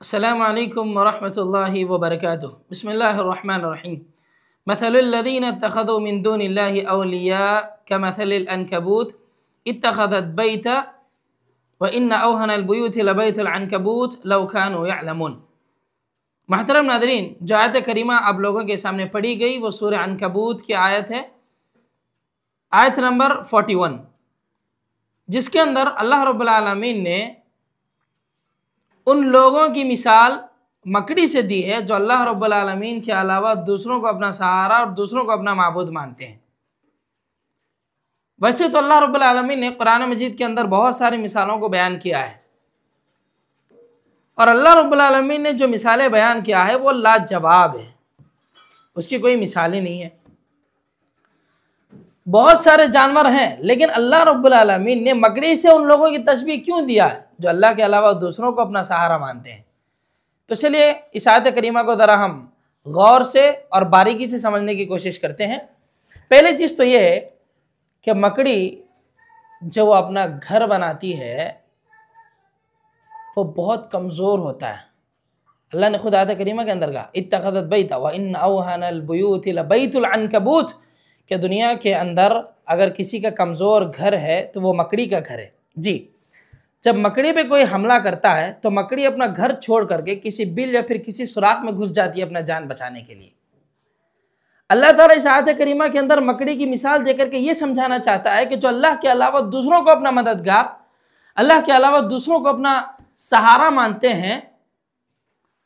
अस्सलामु अलैकुम वरहमतुल्लाहि वबरकातुह। बिस्मिल्लाहिर्रहमानिर्रहीम। मसलुल्लज़ीना इत्तख़ज़ू मिन दूनिल्लाहि औलिया कमसलिल अन्कबूत इत्तख़ज़त बैता व इन्न औहनल बुयूति लबैतुल अन्कबूत लौ कानू यअलमून। महतरम नाज़रीन, जो आयत करीमा आप लोगों के सामने पढ़ी गई वो सूरह अन्कबूत की आयत है, आयत नंबर 41, जिसके अंदर अल्लाह रब्बुल आलमीन ने उन लोगों की मिसाल मकड़ी से दी है जो अल्लाह रब्बुल आलमीन के अलावा दूसरों को अपना सहारा और दूसरों को अपना माबूद मानते हैं। वैसे तो अल्लाह रब्बुल आलमीन ने कुरान मजीद के अंदर बहुत सारी मिसालों को बयान किया है और अल्लाह रब्बुल आलमीन ने जो मिसालें बयान किया है वो लाजवाब है, उसकी कोई मिसाल ही नहीं है। बहुत सारे जानवर हैं, लेकिन अल्लाह रब्बुल आलमीन ने मकड़ी से उन लोगों की तशबीह क्यों दिया है जो अल्लाह के अलावा दूसरों को अपना सहारा मानते हैं। तो चलिए इस आयत करीमा को ज़रा हम गौर से और बारीकी से समझने की कोशिश करते हैं। पहली चीज़ तो ये है कि मकड़ी जो वो अपना घर बनाती है वो बहुत कमज़ोर होता है। अल्लाह ने खुद आयत करीमा के अंदर कहा इत्तख़ज़त बैता व इन्न औहनल बुयूति लबैतुल अन्कबूत, कि दुनिया के अंदर अगर किसी का कमज़ोर घर है तो वो मकड़ी का घर है। जी, जब मकड़ी पे कोई हमला करता है तो मकड़ी अपना घर छोड़ करके किसी बिल या फिर किसी सुराख में घुस जाती है अपना जान बचाने के लिए। अल्लाह ताला इस आयत करीमा के अंदर मकड़ी की मिसाल देकर के ये समझाना चाहता है कि जो अल्लाह के अलावा दूसरों को अपना मददगार, अल्लाह के अलावा दूसरों को अपना सहारा मानते हैं,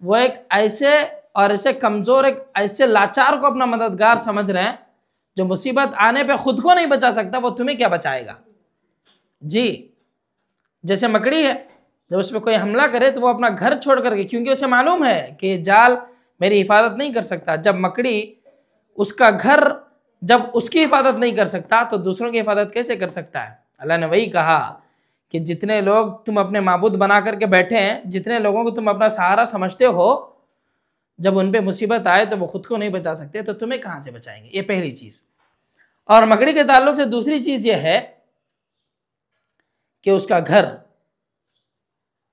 वो एक ऐसे और ऐसे कमज़ोर, एक ऐसे लाचार को अपना मददगार समझ रहे हैं जो मुसीबत आने पे खुद को नहीं बचा सकता, वो तुम्हें क्या बचाएगा। जी, जैसे मकड़ी है, जब उस पर कोई हमला करे तो वो अपना घर छोड़ करके, क्योंकि उसे मालूम है कि ये जाल मेरी हिफाजत नहीं कर सकता। जब मकड़ी उसका घर, जब उसकी हिफाजत नहीं कर सकता तो दूसरों की हिफाजत कैसे कर सकता है। अल्लाह ने वही कहा कि जितने लोग तुम अपने माबूद बना करके बैठे हैं, जितने लोगों को तुम अपना सहारा समझते हो, जब उन पे मुसीबत आए तो वो खुद को नहीं बचा सकते, तो तुम्हें कहाँ से बचाएंगे। ये पहली चीज़। और मकड़ी के ताल्लुक से दूसरी चीज़ ये है कि उसका घर,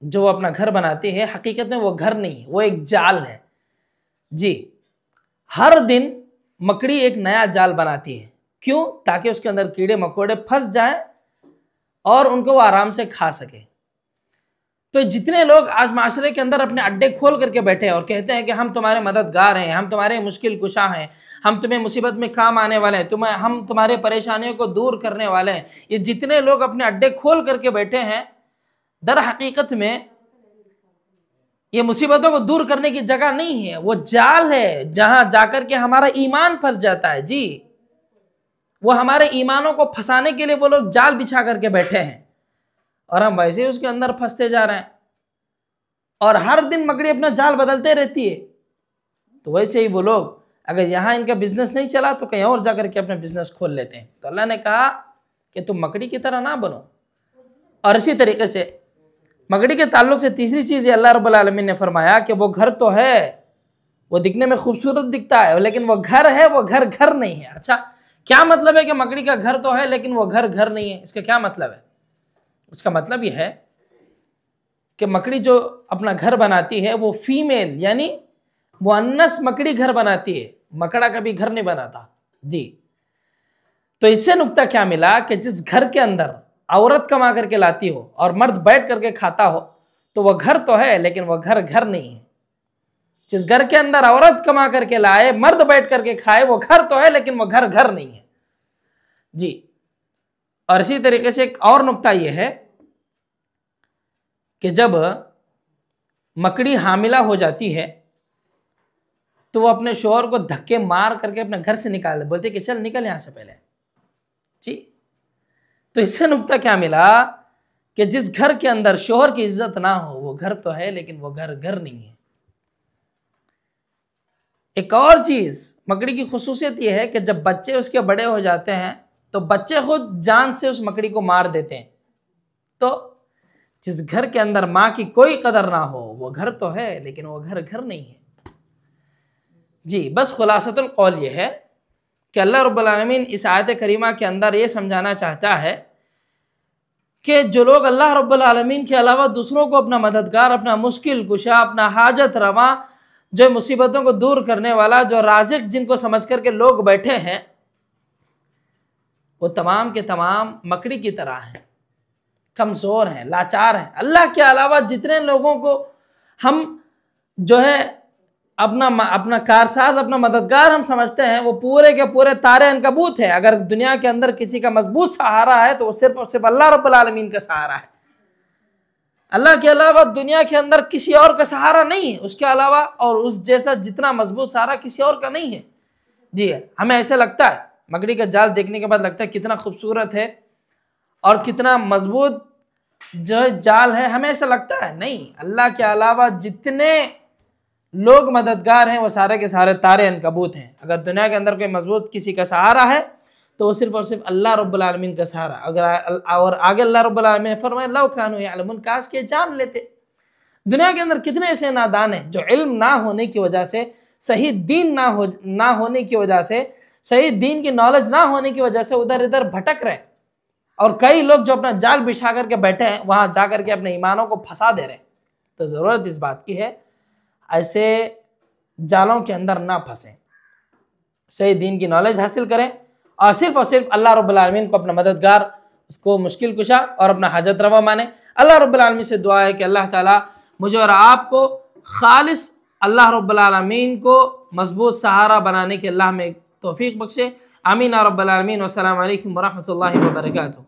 जो वो अपना घर बनाती है, हकीकत में वो घर नहीं, वो एक जाल है। जी, हर दिन मकड़ी एक नया जाल बनाती है। क्यों? ताकि उसके अंदर कीड़े मकोड़े फंस जाएं और उनको वो आराम से खा सके। तो जितने लोग आज माशरे के अंदर अपने अड्डे खोल करके बैठे हैं और कहते हैं कि हम तुम्हारे मददगार हैं, हम तुम्हारे मुश्किल कुशा हैं, हम तुम्हें मुसीबत में काम आने वाले हैं, हम तुम्हारे परेशानियों को दूर करने वाले हैं, ये जितने लोग अपने अड्डे खोल करके बैठे हैं, दर हकीकत में ये मुसीबतों को दूर करने की जगह नहीं है, वो जाल है जहां जाकर के हमारा ईमान फंस जाता है। जी, वो हमारे ईमानों को फंसाने के लिए वो लोग जाल बिछा करके बैठे हैं और हम वैसे ही उसके अंदर फंसते जा रहे हैं। और हर दिन मकड़ी अपना जाल बदलते रहती है। तो वैसे ही वो लोग अगर यहाँ इनका बिजनेस नहीं चला तो कहीं और जाकर के अपना बिजनेस खोल लेते हैं। तो अल्लाह ने कहा कि तुम मकड़ी की तरह ना बनो। और इसी तरीके से मकड़ी के ताल्लुक से तीसरी चीज़ अल्लाह रब्बुल आलमीन ने फरमाया कि वो घर तो है, वो दिखने में खूबसूरत दिखता है, लेकिन वो घर है, वो घर घर नहीं है। अच्छा, क्या मतलब है कि मकड़ी का घर तो है लेकिन वो घर घर नहीं है? इसका क्या मतलब है? उसका मतलब यह है कि मकड़ी जो अपना घर बनाती है वो फीमेल यानी मुअन्नस मकड़ी घर बनाती है, मकड़ा कभी घर नहीं बनाता। जी, तो इससे नुक्ता क्या मिला कि जिस घर के अंदर औरत कमा करके लाती हो और मर्द बैठ करके खाता हो तो वह घर तो है लेकिन वह घर घर नहीं है। जिस घर के अंदर औरत कमा करके लाए, मर्द बैठ करके खाए, वो घर तो है लेकिन वह घर घर नहीं है। जी, और इसी तरीके से एक और नुक्ता यह है कि जब मकड़ी हामिला हो जाती है तो वो अपने शौहर को धक्के मार करके अपने घर से निकाल दे, बोलते कि चल निकल यहां से पहले। जी, तो इससे नुक्ता क्या मिला कि जिस घर के अंदर शौहर की इज्जत ना हो वो घर तो है लेकिन वो घर घर नहीं है। एक और चीज मकड़ी की खुसूसियत यह है कि जब बच्चे उसके बड़े हो जाते हैं तो बच्चे खुद जान से उस मकड़ी को मार देते हैं। तो जिस घर के अंदर माँ की कोई कदर ना हो वो घर तो है लेकिन वो घर घर नहीं है। जी, बस खुलासतुल कौल ये है कि अल्लाह रब्बुल आलमीन इस आयत करीमा के अंदर ये समझाना चाहता है कि जो लोग अल्लाह रब्बुल आलमीन के अलावा दूसरों को अपना मददगार, अपना मुश्किल कुशा, अपना हाजत रवा, जो मुसीबतों को दूर करने वाला, जो राज़िक जिनको समझ कर के लोग बैठे हैं, वो तमाम के तमाम मकड़ी की तरह हैं, कमज़ोर हैं, लाचार हैं। अल्लाह के अलावा जितने लोगों को हम जो है अपना कारसाज, अपना मददगार हम समझते हैं, वो पूरे के पूरे तारे अनकबूत है। अगर दुनिया के अंदर किसी का मजबूत सहारा है तो वो सिर्फ और सिर्फ अल्लाह रब्बुल आलमीन का सहारा है। अल्लाह के अलावा दुनिया के अंदर किसी और का सहारा नहीं है, उसके अलावा और उस जैसा जितना मजबूत सहारा किसी और का नहीं है। जी है, हमें ऐसा लगता है, मकड़ी का जाल देखने के बाद लगता है कितना खूबसूरत है और कितना मजबूत जो जाल है, हमें ऐसा लगता है। नहीं, अल्लाह के अलावा जितने लोग मददगार हैं वो सारे के सारे तारे अनकबूत हैं। अगर दुनिया के अंदर कोई मजबूत किसी का सहारा है तो वो सिर्फ और सिर्फ अल्लाह रब्बुल आलमीन का सहारा। अगर और आगे अल्लाह रब्बुल आलमीन ने फरमाया लौ कानू यअलमून, काश के जान लेते। दुनिया के अंदर कितने ऐसे नादान हैं जो इल्म ना होने की वजह से, सही दीन ना होने की वजह से, सही दीन की नॉलेज ना होने की वजह से उधर इधर भटक रहे, और कई लोग जो अपना जाल बिछा करके बैठे हैं वहां जा करके अपने ईमानों को फंसा दे रहे हैं। तो ज़रूरत इस बात की है ऐसे जालों के अंदर ना फंसें, सही दीन की नॉलेज हासिल करें और सिर्फ अल्लाह रब्बुल आलमीन को अपना मददगार, उसको मुश्किल कुशा और अपना हाजत रवा माने। अल्लाह रब्बुल आलमीन से दुआ है कि अल्लाह ताला मुझे और आपको खालिस अल्लाह रब्बुल आलमीन को मजबूत सहारा बनाने के अल्लाह में तौफीक बख्शे। आमीन या रब्बल आलमीन। अस्सलामु अलैकुम व रहमतुल्लाहि व बरकातुहू।